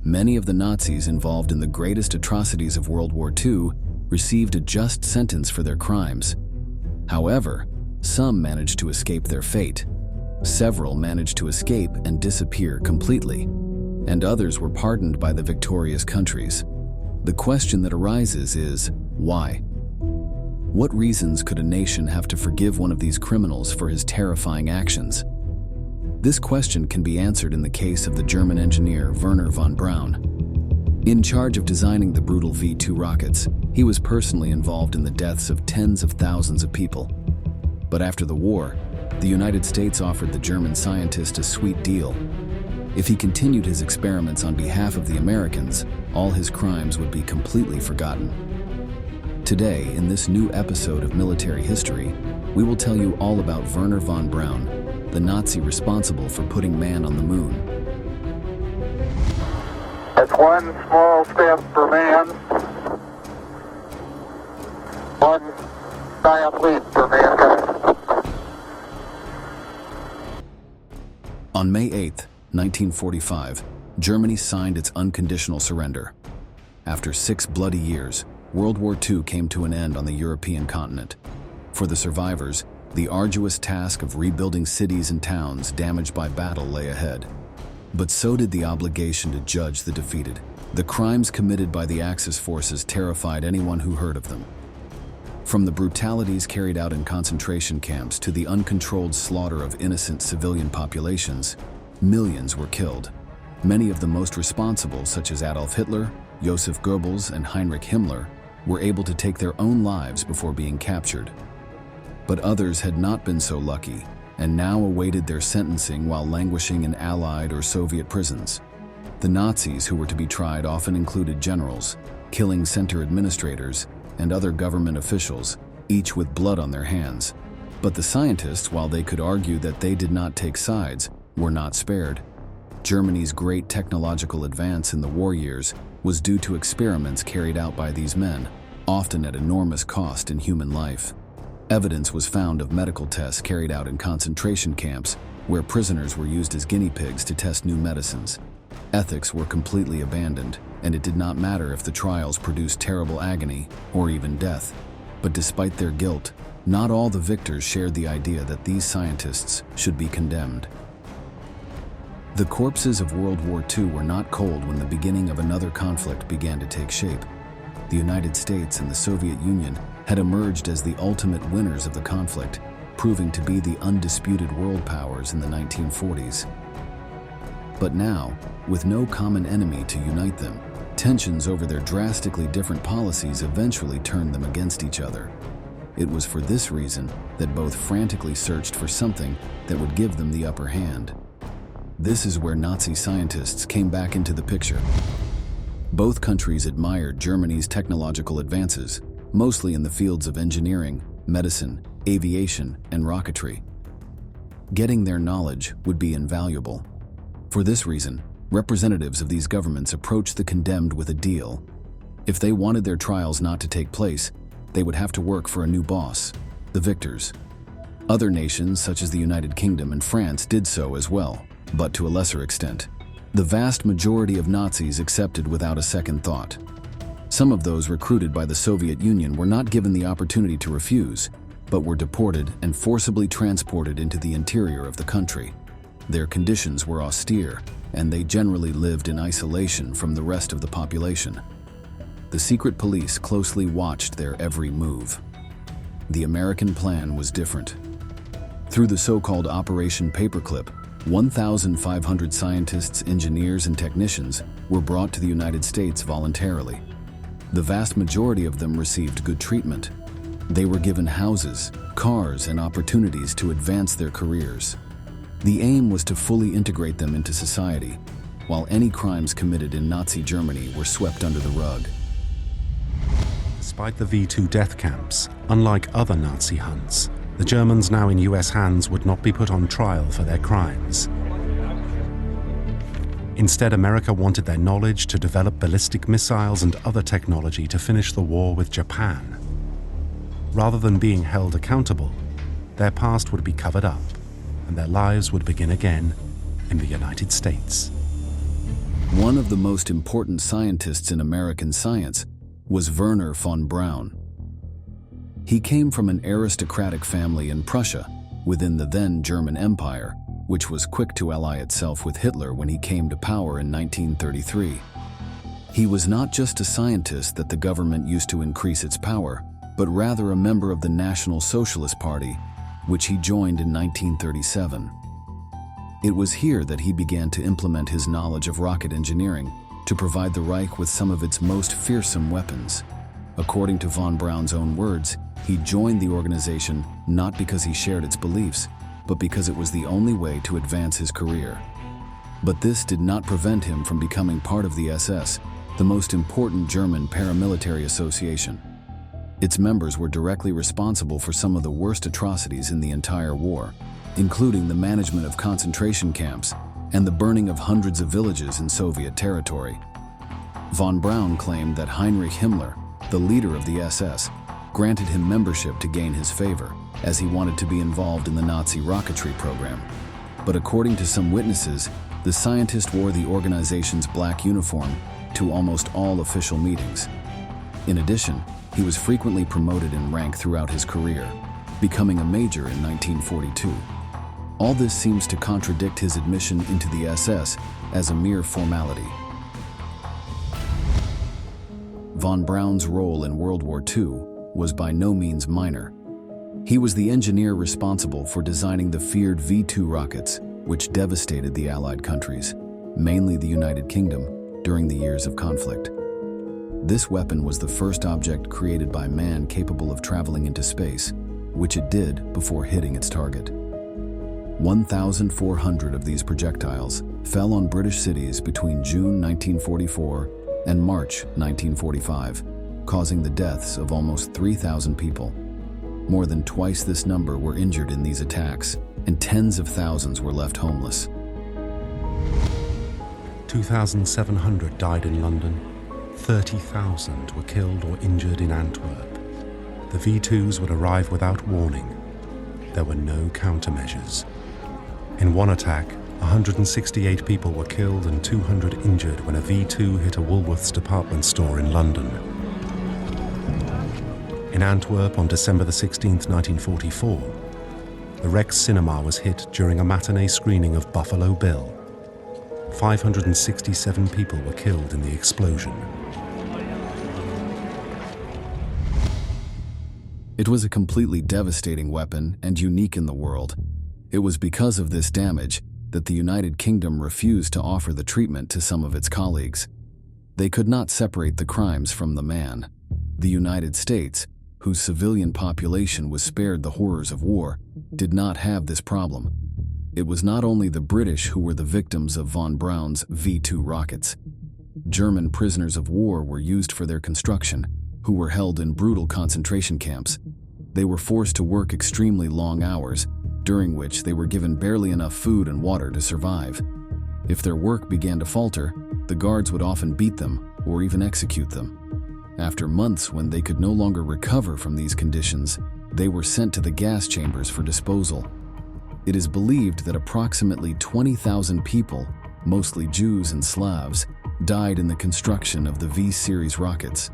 Many of the Nazis involved in the greatest atrocities of World War II received a just sentence for their crimes. However, some managed to escape their fate. Several managed to escape and disappear completely, and others were pardoned by the victorious countries. The question that arises is, why? What reasons could a nation have to forgive one of these criminals for his terrifying actions? This question can be answered in the case of the German engineer Wernher von Braun. In charge of designing the brutal V-2 rockets, he was personally involved in the deaths of tens of thousands of people. But after the war, the United States offered the German scientist a sweet deal. If he continued his experiments on behalf of the Americans, all his crimes would be completely forgotten. Today, in this new episode of Military History, we will tell you all about Wernher von Braun, the Nazi responsible for putting man on the moon. It's one small step for man, one giant leap for mankind. On May 8, 1945, Germany signed its unconditional surrender. After 6 bloody years, World War II came to an end on the European continent. For the survivors, the arduous task of rebuilding cities and towns damaged by battle lay ahead. But so did the obligation to judge the defeated. The crimes committed by the Axis forces terrified anyone who heard of them. From the brutalities carried out in concentration camps to the uncontrolled slaughter of innocent civilian populations, millions were killed. Many of the most responsible, such as Adolf Hitler, Joseph Goebbels, and Heinrich Himmler, were able to take their own lives before being captured. But others had not been so lucky, and now awaited their sentencing while languishing in Allied or Soviet prisons. The Nazis who were to be tried often included generals, killing center administrators, and other government officials, each with blood on their hands. But the scientists, while they could argue that they did not take sides, were not spared. Germany's great technological advance in the war years was due to experiments carried out by these men, often at enormous cost in human life. Evidence was found of medical tests carried out in concentration camps, where prisoners were used as guinea pigs to test new medicines. Ethics were completely abandoned, and it did not matter if the trials produced terrible agony or even death. But despite their guilt, not all the victors shared the idea that these scientists should be condemned. The corpses of World War II were not cold when the beginning of another conflict began to take shape. The United States and the Soviet Union had emerged as the ultimate winners of the conflict, proving to be the undisputed world powers in the 1940s. But now, with no common enemy to unite them, tensions over their drastically different policies eventually turned them against each other. It was for this reason that both frantically searched for something that would give them the upper hand. This is where Nazi scientists came back into the picture. Both countries admired Germany's technological advances, mostly in the fields of engineering, medicine, aviation, and rocketry. Getting their knowledge would be invaluable. For this reason, representatives of these governments approached the condemned with a deal. If they wanted their trials not to take place, they would have to work for a new boss, the victors. Other nations, such as the United Kingdom and France, did so as well, but to a lesser extent. The vast majority of Nazis accepted without a second thought. Some of those recruited by the Soviet Union were not given the opportunity to refuse, but were deported and forcibly transported into the interior of the country. Their conditions were austere, and they generally lived in isolation from the rest of the population. The secret police closely watched their every move. The American plan was different. Through the so-called Operation Paperclip, 1,500 scientists, engineers, and technicians were brought to the United States voluntarily. The vast majority of them received good treatment. They were given houses, cars, and opportunities to advance their careers. The aim was to fully integrate them into society, while any crimes committed in Nazi Germany were swept under the rug. Despite the V2 death camps, unlike other Nazi hunts, the Germans now in US hands would not be put on trial for their crimes. Instead, America wanted their knowledge to develop ballistic missiles and other technology to finish the war with Japan. Rather than being held accountable, their past would be covered up, and their lives would begin again in the United States. One of the most important scientists in American science was Wernher von Braun. He came from an aristocratic family in Prussia, within the then German Empire, which was quick to ally itself with Hitler when he came to power in 1933. He was not just a scientist that the government used to increase its power, but rather a member of the National Socialist Party, which he joined in 1937. It was here that he began to implement his knowledge of rocket engineering to provide the Reich with some of its most fearsome weapons. According to von Braun's own words, he joined the organization not because he shared its beliefs, but because it was the only way to advance his career. But this did not prevent him from becoming part of the SS, the most important German paramilitary association. Its members were directly responsible for some of the worst atrocities in the entire war, including the management of concentration camps and the burning of hundreds of villages in Soviet territory. Von Braun claimed that Heinrich Himmler, the leader of the SS, granted him membership to gain his favor, as he wanted to be involved in the Nazi rocketry program. But according to some witnesses, the scientist wore the organization's black uniform to almost all official meetings. In addition, he was frequently promoted in rank throughout his career, becoming a major in 1942. All this seems to contradict his admission into the SS as a mere formality. Von Braun's role in World War II was by no means minor. He was the engineer responsible for designing the feared V-2 rockets, which devastated the Allied countries, mainly the United Kingdom, during the years of conflict. This weapon was the first object created by man capable of traveling into space, which it did before hitting its target. 1,400 of these projectiles fell on British cities between June 1944 and March 1945, causing the deaths of almost 3,000 people. More than twice this number were injured in these attacks, and tens of thousands were left homeless. 2,700 died in London, 30,000 were killed or injured in Antwerp. The V2s would arrive without warning. There were no countermeasures. In one attack, 168 people were killed and 200 injured when a V2 hit a Woolworths department store in London. In Antwerp on December 16, 1944, the Rex Cinema was hit during a matinee screening of Buffalo Bill. 567 people were killed in the explosion. It was a completely devastating weapon and unique in the world. It was because of this damage that the United Kingdom refused to offer the treatment to some of its colleagues. They could not separate the crimes from the man. The United States, whose civilian population was spared the horrors of war, did not have this problem. It was not only the British who were the victims of von Braun's V-2 rockets. German prisoners of war were used for their construction, who were held in brutal concentration camps. They were forced to work extremely long hours, during which they were given barely enough food and water to survive. If their work began to falter, the guards would often beat them or even execute them. After months when they could no longer recover from these conditions, they were sent to the gas chambers for disposal. It is believed that approximately 20,000 people, mostly Jews and Slavs, died in the construction of the V-series rockets.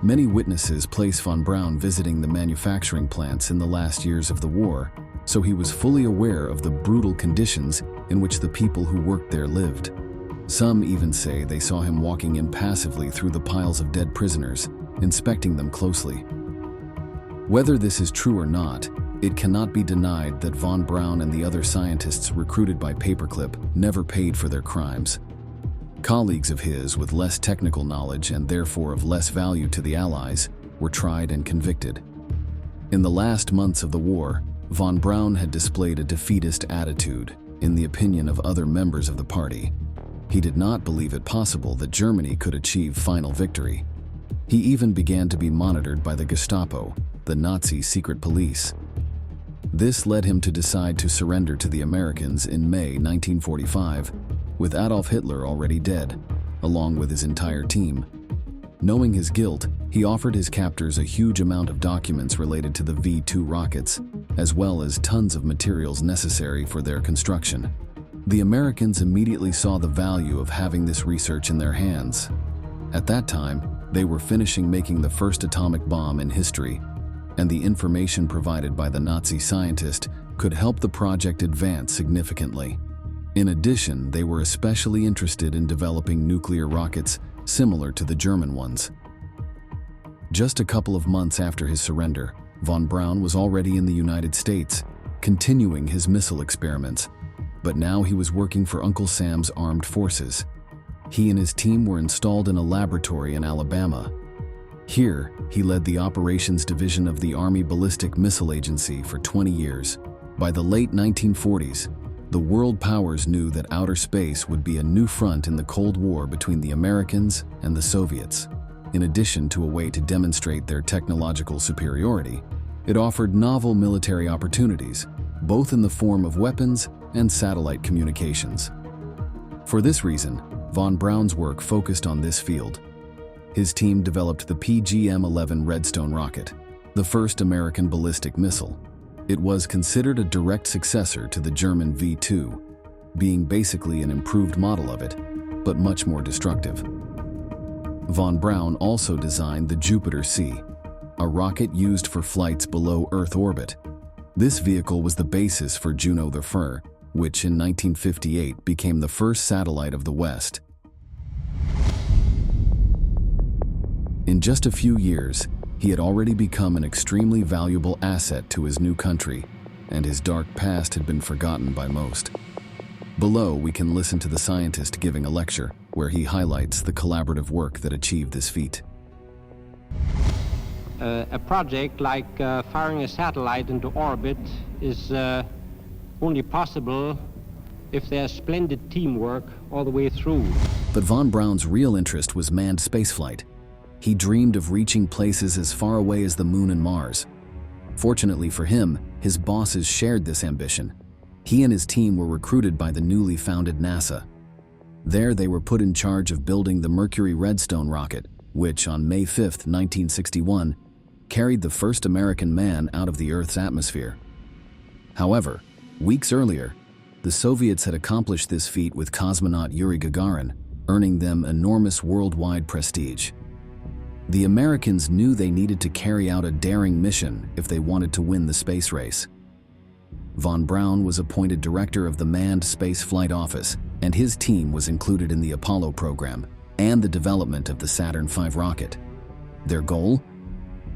Many witnesses place von Braun visiting the manufacturing plants in the last years of the war, so he was fully aware of the brutal conditions in which the people who worked there lived. Some even say they saw him walking impassively through the piles of dead prisoners, inspecting them closely. Whether this is true or not, it cannot be denied that von Braun and the other scientists recruited by Paperclip never paid for their crimes. Colleagues of his with less technical knowledge and therefore of less value to the Allies were tried and convicted. In the last months of the war, von Braun had displayed a defeatist attitude, in the opinion of other members of the party. He did not believe it possible that Germany could achieve final victory. He even began to be monitored by the Gestapo, the Nazi secret police. This led him to decide to surrender to the Americans in May 1945, with Adolf Hitler already dead, along with his entire team. Knowing his guilt, he offered his captors a huge amount of documents related to the V-2 rockets, as well as tons of materials necessary for their construction. The Americans immediately saw the value of having this research in their hands. At that time, they were finishing making the first atomic bomb in history, and the information provided by the Nazi scientist could help the project advance significantly. In addition, they were especially interested in developing nuclear rockets similar to the German ones. Just a couple of months after his surrender, von Braun was already in the United States, continuing his missile experiments. But now he was working for Uncle Sam's armed forces. He and his team were installed in a laboratory in Alabama. Here, he led the operations division of the Army Ballistic Missile Agency for 20 years. By the late 1940s, the world powers knew that outer space would be a new front in the Cold War between the Americans and the Soviets. In addition to a way to demonstrate their technological superiority, it offered novel military opportunities, both in the form of weapons and satellite communications. For this reason, von Braun's work focused on this field. His team developed the PGM-11 Redstone rocket, the first American ballistic missile. It was considered a direct successor to the German V2, being basically an improved model of it, but much more destructive. Von Braun also designed the Jupiter-C, a rocket used for flights below Earth orbit. This vehicle was the basis for Juno the Fur, which in 1958 became the first satellite of the West. In just a few years, he had already become an extremely valuable asset to his new country, and his dark past had been forgotten by most. Below, we can listen to the scientist giving a lecture, where he highlights the collaborative work that achieved this feat. A project like firing a satellite into orbit is only possible if there's splendid teamwork all the way through. But von Braun's real interest was manned spaceflight. He dreamed of reaching places as far away as the Moon and Mars. Fortunately for him, his bosses shared this ambition. He and his team were recruited by the newly founded NASA. There they were put in charge of building the Mercury Redstone rocket, which on May 5, 1961, carried the first American man out of the Earth's atmosphere. However, weeks earlier, the Soviets had accomplished this feat with cosmonaut Yuri Gagarin, earning them enormous worldwide prestige. The Americans knew they needed to carry out a daring mission if they wanted to win the space race. Von Braun was appointed director of the Manned Space Flight Office, and his team was included in the Apollo program and the development of the Saturn V rocket. Their goal?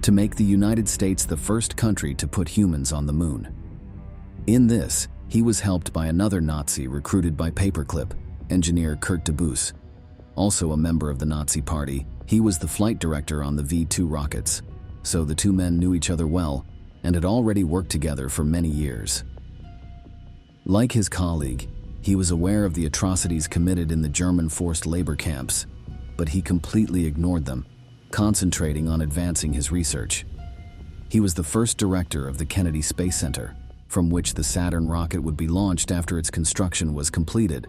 To make the United States the first country to put humans on the moon. In this, he was helped by another Nazi recruited by Paperclip, engineer Kurt de Boos. Also a member of the Nazi Party, he was the flight director on the V2 rockets, so the two men knew each other well and had already worked together for many years. Like his colleague, he was aware of the atrocities committed in the German forced labor camps, but he completely ignored them, concentrating on advancing his research. He was the first director of the Kennedy Space Center, from which the Saturn rocket would be launched after its construction was completed.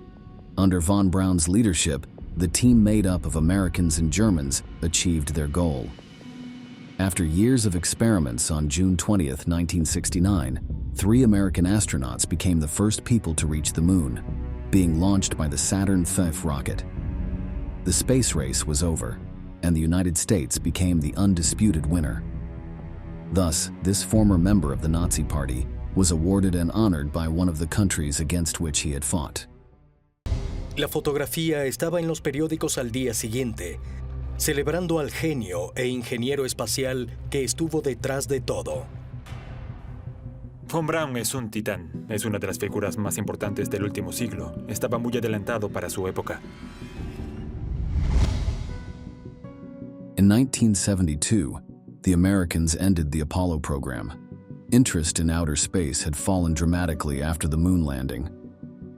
Under von Braun's leadership, the team made up of Americans and Germans achieved their goal. After years of experiments, on June 20, 1969, 3 American astronauts became the first people to reach the moon, being launched by the Saturn V rocket. The space race was over, and the United States became the undisputed winner. Thus, this former member of the Nazi Party was awarded and honored by one of the countries against which he had fought. La fotografía estaba en los periódicos al día siguiente, celebrando al genio e ingeniero espacial que estuvo detrás de todo. Von Braun es un titán. Es una de las figuras más importantes del último siglo. Estaba muy adelantado para su época. In 1972, the Americans ended the Apollo program. Interest in outer space had fallen dramatically after the moon landing.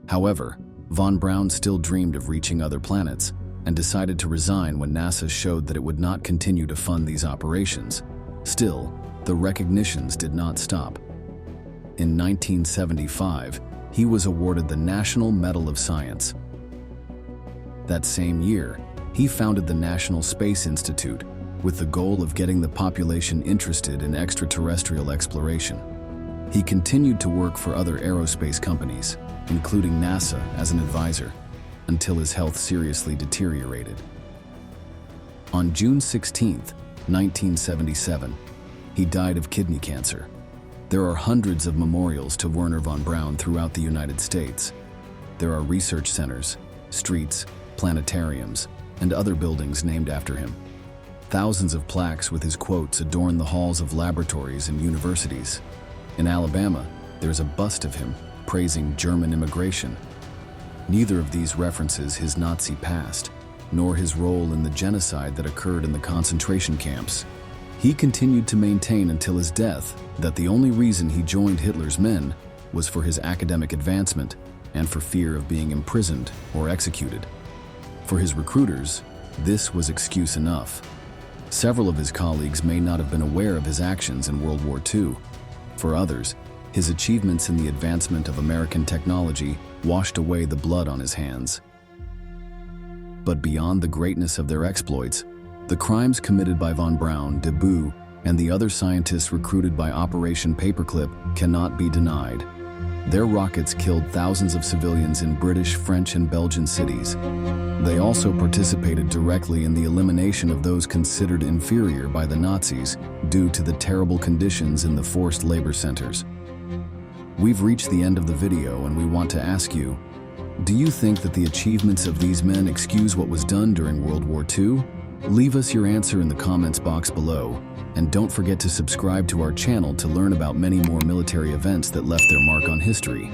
However, von Braun still dreamed of reaching other planets and decided to resign when NASA showed that it would not continue to fund these operations. Still, the recognitions did not stop. In 1975, he was awarded the National Medal of Science. That same year, he founded the National Space Institute with the goal of getting the population interested in extraterrestrial exploration. He continued to work for other aerospace companies, including NASA, as an advisor, until his health seriously deteriorated. On June 16, 1977, he died of kidney cancer. There are hundreds of memorials to Wernher von Braun throughout the United States. There are research centers, streets, planetariums, and other buildings named after him. Thousands of plaques with his quotes adorn the halls of laboratories and universities. In Alabama, there's a bust of him praising German immigration. Neither of these references his Nazi past, nor his role in the genocide that occurred in the concentration camps. He continued to maintain until his death that the only reason he joined Hitler's men was for his academic advancement and for fear of being imprisoned or executed. For his recruiters, this was excuse enough. Several of his colleagues may not have been aware of his actions in World War II. For others, his achievements in the advancement of American technology washed away the blood on his hands. But beyond the greatness of their exploits, the crimes committed by von Braun, de Boux, and the other scientists recruited by Operation Paperclip cannot be denied. Their rockets killed thousands of civilians in British, French, and Belgian cities. They also participated directly in the elimination of those considered inferior by the Nazis due to the terrible conditions in the forced labor centers. We've reached the end of the video and we want to ask you, do you think that the achievements of these men excuse what was done during World War II? Leave us your answer in the comments box below, and don't forget to subscribe to our channel to learn about many more military events that left their mark on history.